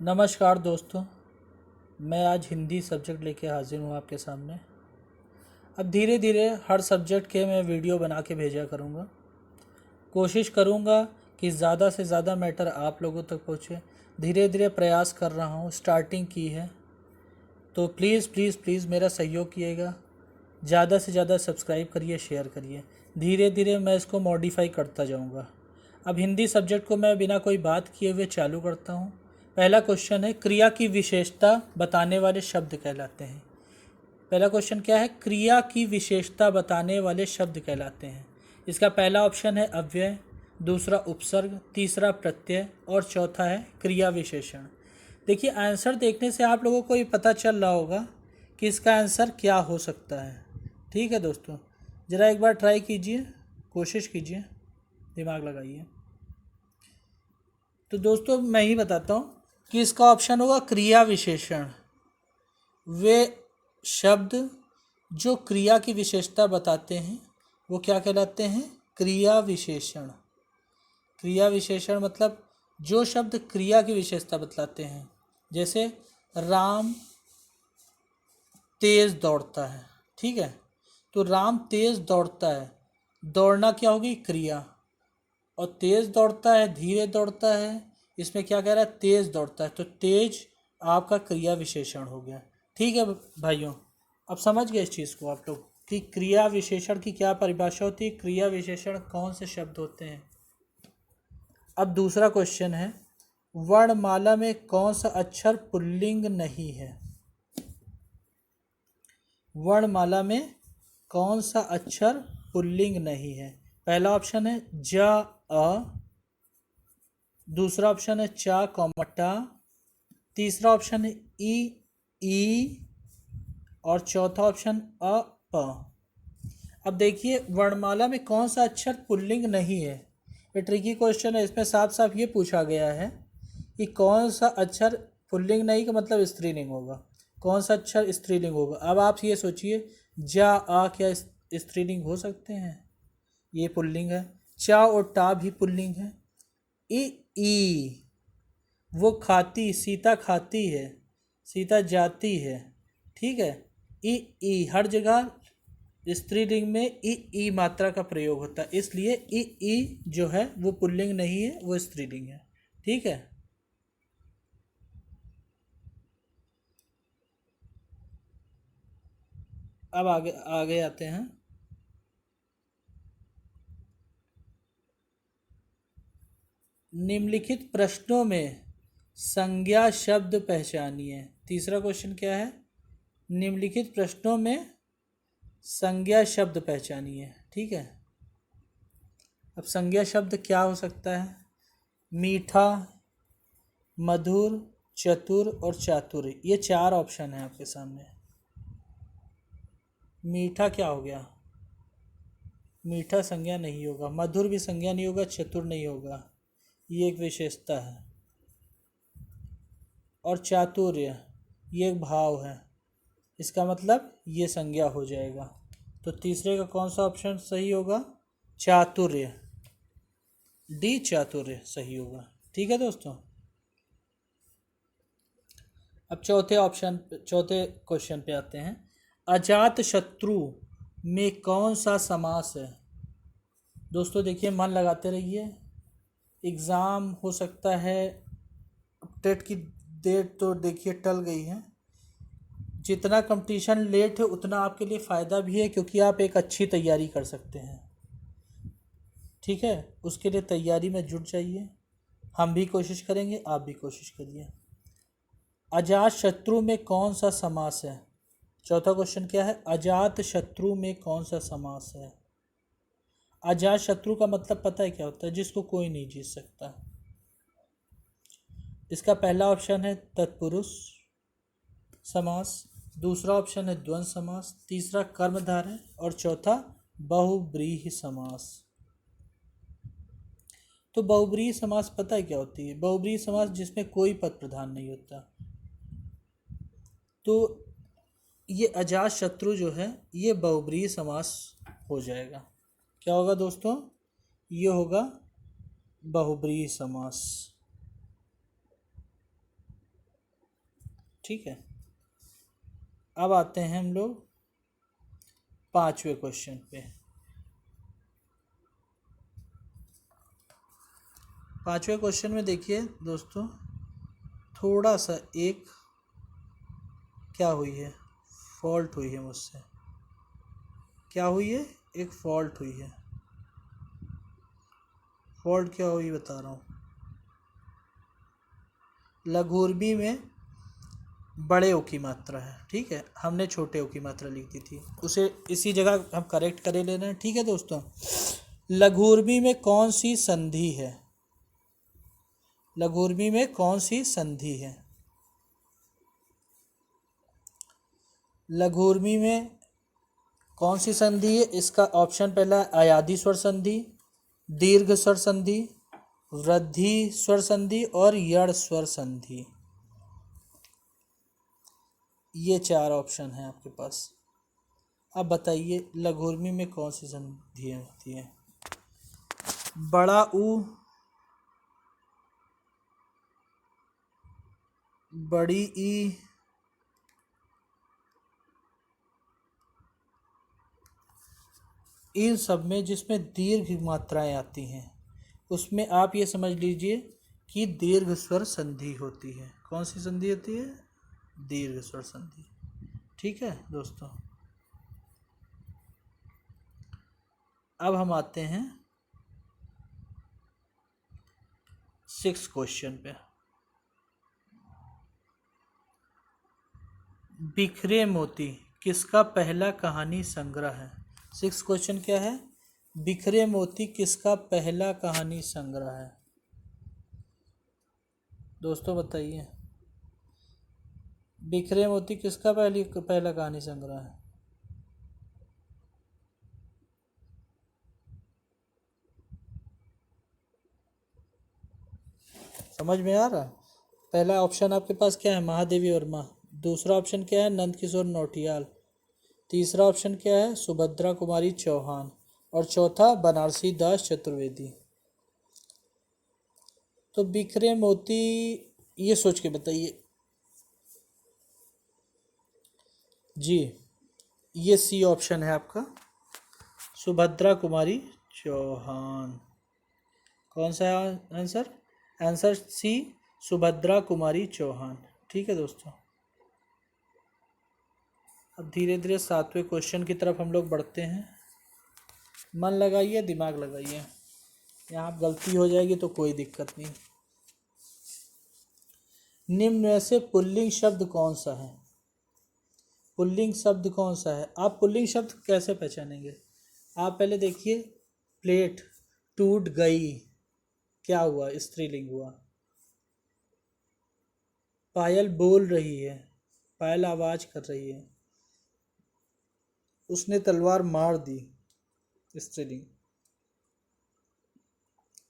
नमस्कार दोस्तों। मैं आज हिंदी सब्जेक्ट लेके हाजिर हूँ आपके सामने। अब धीरे धीरे हर सब्जेक्ट के मैं वीडियो बना के भेजा करूँगा। कोशिश करूँगा कि ज़्यादा से ज़्यादा मैटर आप लोगों तक पहुँचे। धीरे धीरे प्रयास कर रहा हूँ, स्टार्टिंग की है, तो प्लीज़ प्लीज़ प्लीज़ मेरा सहयोग कीजिएगा। ज़्यादा से ज़्यादा सब्सक्राइब करिए, शेयर करिए। धीरे धीरे मैं इसको मॉडिफाई करता जाऊँगा। अब हिंदी सब्जेक्ट को मैं बिना कोई बात किए हुए चालू करता हूँ। पहला क्वेश्चन है, क्रिया की विशेषता बताने वाले शब्द कहलाते हैं। पहला क्वेश्चन क्या है? क्रिया की विशेषता बताने वाले शब्द कहलाते हैं। इसका पहला ऑप्शन है अव्यय, दूसरा उपसर्ग, तीसरा प्रत्यय और चौथा है क्रिया विशेषण। देखिए, आंसर देखने से आप लोगों को ये पता चल रहा होगा कि इसका आंसर क्या हो सकता है। ठीक है दोस्तों, ज़रा एक बार ट्राई कीजिए, कोशिश कीजिए, दिमाग लगाइए। तो दोस्तों मैं ही बताता हूँ कि इसका ऑप्शन होगा क्रिया विशेषण। वे शब्द जो क्रिया की विशेषता बताते हैं वो क्या कहलाते हैं? क्रिया विशेषण। क्रिया विशेषण मतलब जो शब्द क्रिया की विशेषता बतलाते हैं। जैसे राम तेज दौड़ता है, ठीक है, तो राम तेज दौड़ता है, दौड़ना क्या होगी? क्रिया। और तेज दौड़ता है, धीरे दौड़ता है, इसमें क्या कह रहा है? तेज दौड़ता है, तो तेज आपका क्रिया विशेषण हो गया। ठीक है भाइयों, अब समझ गए इस चीज़ को आप लोग कि क्रिया विशेषण की क्या परिभाषा होती है, क्रिया विशेषण कौन से शब्द होते हैं। अब दूसरा क्वेश्चन है, वर्णमाला में कौन सा अक्षर पुल्लिंग नहीं है? वर्णमाला में कौन सा अक्षर पुल्लिंग नहीं है? पहला ऑप्शन है ज अ, दूसरा ऑप्शन है चा कॉमा टा, तीसरा ऑप्शन है ई और चौथा ऑप्शन अ प। अब देखिए, वर्णमाला में कौन सा अक्षर पुल्लिंग नहीं है। ये ट्रिकी क्वेश्चन है। इसमें साफ साफ ये पूछा गया है कि कौन सा अक्षर पुल्लिंग नहीं का मतलब स्त्रीलिंग होगा, कौन सा अक्षर स्त्रीलिंग होगा। अब आप ये सोचिए, जा आ क्या स्त्रीलिंग हो सकते हैं? ये पुल्लिंग है। चा और टा भी पुल्लिंग है। ई वो खाती, सीता खाती है, सीता जाती है, ठीक है। ई हर जगह स्त्रीलिंग में ई मात्रा का प्रयोग होता है, इसलिए ई जो है वो पुल्लिंग नहीं है, वो स्त्रीलिंग है। ठीक है, अब आगे आगे आते हैं। निम्नलिखित प्रश्नों में संज्ञा शब्द पहचानिए। तीसरा क्वेश्चन क्या है? निम्नलिखित प्रश्नों में संज्ञा शब्द पहचानिए। ठीक है, अब संज्ञा शब्द क्या हो सकता है? मीठा, मधुर, चतुर और चातुर, ये चार ऑप्शन है आपके सामने। मीठा क्या हो गया? मीठा संज्ञा नहीं होगा, मधुर भी संज्ञा नहीं होगा, चतुर नहीं होगा, ये एक विशेषता है। और चातुर्य ये एक भाव है, इसका मतलब ये संज्ञा हो जाएगा। तो तीसरे का कौन सा ऑप्शन सही होगा? चातुर्य, डी चातुर्य सही होगा। ठीक है दोस्तों, अब चौथे क्वेश्चन पे आते हैं। अजात शत्रु में कौन सा समास है? दोस्तों देखिए, मन लगाते रहिए, एग्ज़ाम हो सकता है, टेट की डेट तो देखिए टल गई है। जितना कंपटीशन लेट है उतना आपके लिए फ़ायदा भी है, क्योंकि आप एक अच्छी तैयारी कर सकते हैं। ठीक है, उसके लिए तैयारी में जुट जाइए। हम भी कोशिश करेंगे, आप भी कोशिश करिए। अजात शत्रु में कौन सा समास है? चौथा क्वेश्चन क्या है? अजात शत्रु में कौन सा समास है? अजात शत्रु का मतलब पता है क्या होता है? जिसको कोई नहीं जीत सकता। इसका पहला ऑप्शन है तत्पुरुष समास, दूसरा ऑप्शन है द्वंद्व समास, तीसरा कर्मधारय और चौथा बहुव्रीहि समास। तो बहुव्रीहि समास पता है क्या होती है? बहुव्रीहि समास जिसमें कोई पद प्रधान नहीं होता। तो ये अजात शत्रु जो है ये बहुव्रीहि समास हो जाएगा। क्या होगा दोस्तों? ये होगा बहुव्रीहि समास। ठीक है। अब आते हैं हम लोग 5वें क्वेश्चन पे। 5वें क्वेश्चन में देखिए दोस्तों, थोड़ा सा एक क्या हुई है, फॉल्ट हुई है मुझसे। क्या हुई है? एक फॉल्ट हुई है। फॉल्ट क्या हुई बता रहा हूँ। लघुर्बी में बड़े ओ की मात्रा है, ठीक है, हमने छोटे ओ की मात्रा लिख दी थी, उसे इसी जगह हम करेक्ट करे लेना है। ठीक है दोस्तों, लघुर्बी में कौन सी संधि है? लघुर्बी में कौन सी संधि है? लघुर्बी में कौन सी संधि है? इसका ऑप्शन पहला अयादी स्वर संधि, दीर्घ स्वर संधि, वृद्धि स्वर संधि और यड़ स्वर संधि। ये 4 ऑप्शन हैं आपके पास। अब बताइए लघुर्बी में कौन सी संधियाँ होती हैं? बड़ा ऊ, बड़ी ई, इन सब में जिसमें दीर्घ मात्राएं आती हैं उसमें आप ये समझ लीजिए कि दीर्घ स्वर संधि होती है। कौन सी संधि होती है? दीर्घ स्वर संधि। ठीक है दोस्तों, अब हम आते हैं 6 क्वेश्चन पे। बिखरे मोती किसका पहला कहानी संग्रह है? 6 क्वेश्चन क्या है? बिखरे मोती किसका पहला कहानी संग्रह है? दोस्तों बताइए, बिखरे मोती किसका पहला कहानी संग्रह है? समझ में आ रहा? पहला ऑप्शन आपके पास क्या है? महादेवी वर्मा। दूसरा ऑप्शन क्या है? नंदकिशोर नौटियाल। तीसरा ऑप्शन क्या है? सुभद्रा कुमारी चौहान। और चौथा बनारसी दास चतुर्वेदी। तो बिखरे मोती, ये सोच के बताइए जी। ये सी ऑप्शन है आपका, सुभद्रा कुमारी चौहान। कौन सा है answer? Answer C, Subhadra Kumari Chauhan. ठीक है दोस्तों, अब धीरे धीरे 7वें क्वेश्चन की तरफ हम लोग बढ़ते हैं। मन लगाइए, दिमाग लगाइए, यहाँ गलती हो जाएगी तो कोई दिक्कत नहीं। निम्न में से पुल्लिंग शब्द कौन सा है? पुल्लिंग शब्द कौन सा है? आप पुल्लिंग शब्द कैसे पहचानेंगे? आप पहले देखिए, प्लेट टूट गई, क्या हुआ? स्त्रीलिंग हुआ। पायल बोल रही है, पायल आवाज कर रही है। उसने तलवार मार दी, स्त्रीलिंग।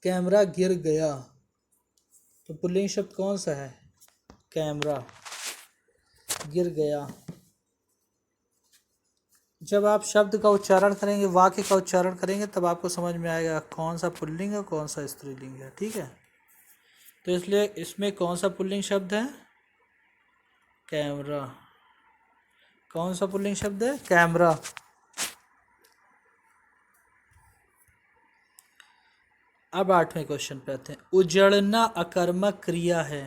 कैमरा गिर गया, तो पुल्लिंग शब्द कौन सा है? कैमरा। गिर गया। जब आप शब्द का उच्चारण करेंगे, वाक्य का उच्चारण करेंगे, तब आपको समझ में आएगा कौन सा पुल्लिंग है कौन सा स्त्रीलिंग है। ठीक है, तो इसलिए इसमें कौन सा पुल्लिंग शब्द है? कैमरा। कौन सा पुल्लिंग शब्द है? कैमरा। अब 8वें क्वेश्चन पे आते हैं। उजड़ना अकर्मक क्रिया है।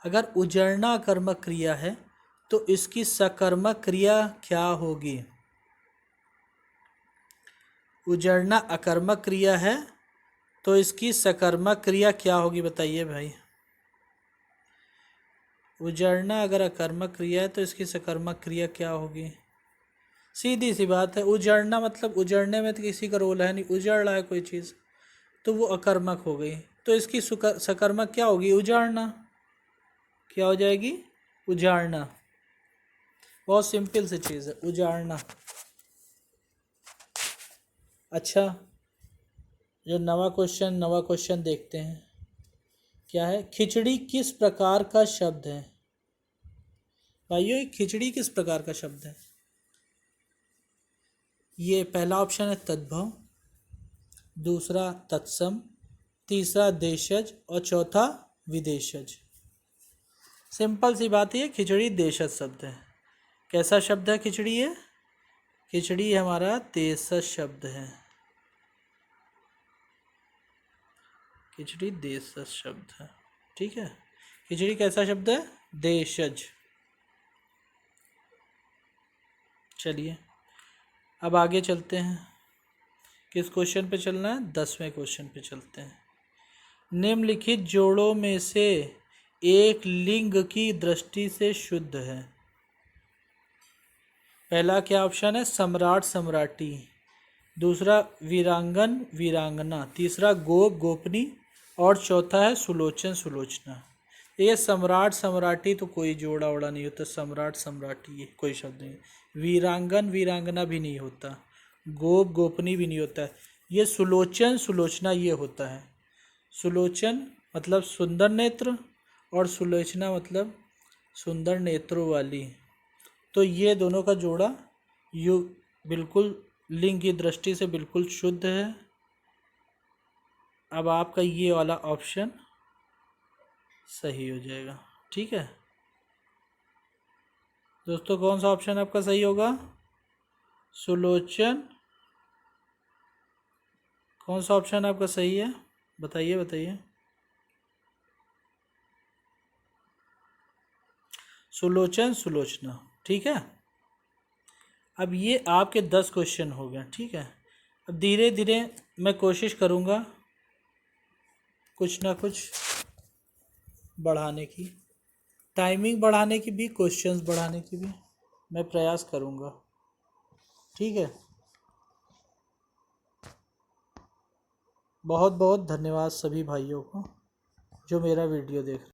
अगर उजड़ना अकर्मक क्रिया है तो इसकी सकर्मक क्रिया क्या होगी? उजड़ना अकर्मक क्रिया है तो इसकी सकर्मक क्रिया क्या होगी? बताइए भाई। उजड़ना अगर अकर्मक क्रिया है तो इसकी सकर्मक क्रिया क्या होगी? सीधी सी बात है, उजड़ना मतलब उजड़ने में तो किसी का रोल है नहीं, उजड़ रहा है कोई चीज़ तो वो अकर्मक हो गई, तो इसकी सकर्मक क्या होगी? उजाड़ना। क्या हो जाएगी? उजाड़ना। बहुत सिंपल सी चीज़ है, उजाड़ना। अच्छा, जो नवा क्वेश्चन देखते हैं, क्या है? खिचड़ी किस प्रकार का शब्द है? भाइयों, ये खिचड़ी किस प्रकार का शब्द है? ये पहला ऑप्शन है तद्भव, दूसरा तत्सम, तीसरा देशज और चौथा विदेशज। सिंपल सी बात है, खिचड़ी देशज शब्द है। कैसा शब्द है खिचड़ी? है खिचड़ी हमारा देशज शब्द है। खिचड़ी देशज शब्द है, ठीक है। खिचड़ी कैसा शब्द है? देशज। चलिए अब आगे चलते हैं। किस क्वेश्चन पे चलना है? 10वें क्वेश्चन पे चलते हैं। निम्नलिखित जोड़ों में से एक लिंग की दृष्टि से शुद्ध है। पहला क्या ऑप्शन है? सम्राट सम्राटी। दूसरा वीरांगन वीरांगना। तीसरा गोप गोपनी। और चौथा है सुलोचन सुलोचना। ये सम्राट सम्राटी तो कोई जोड़ा ओड़ा नहीं होता। सम्राट सम्राटी ये कोई शब्द नहीं। वीरांगन वीरांगना भी नहीं होता। गोप गोपनी भी नहीं होता है। ये सुलोचन सुलोचना ये होता है। सुलोचन मतलब सुंदर नेत्र और सुलोचना मतलब सुंदर नेत्रों वाली। तो ये दोनों का जोड़ा यू बिल्कुल लिंग की दृष्टि से बिल्कुल शुद्ध है। अब आपका ये वाला ऑप्शन सही हो जाएगा, ठीक है दोस्तों। कौन सा ऑप्शन आपका सही होगा? सुलोचन। कौन सा ऑप्शन आपका सही है? बताइए बताइए। सुलोचन सुलोचना, ठीक है। अब ये आपके 10 क्वेश्चन हो गए, ठीक है। अब धीरे धीरे मैं कोशिश करूँगा कुछ ना कुछ बढ़ाने की, टाइमिंग बढ़ाने की भी, क्वेश्चंस बढ़ाने की भी मैं प्रयास करूँगा, ठीक है। बहुत बहुत धन्यवाद सभी भाइयों को जो मेरा वीडियो देख रहे हैं।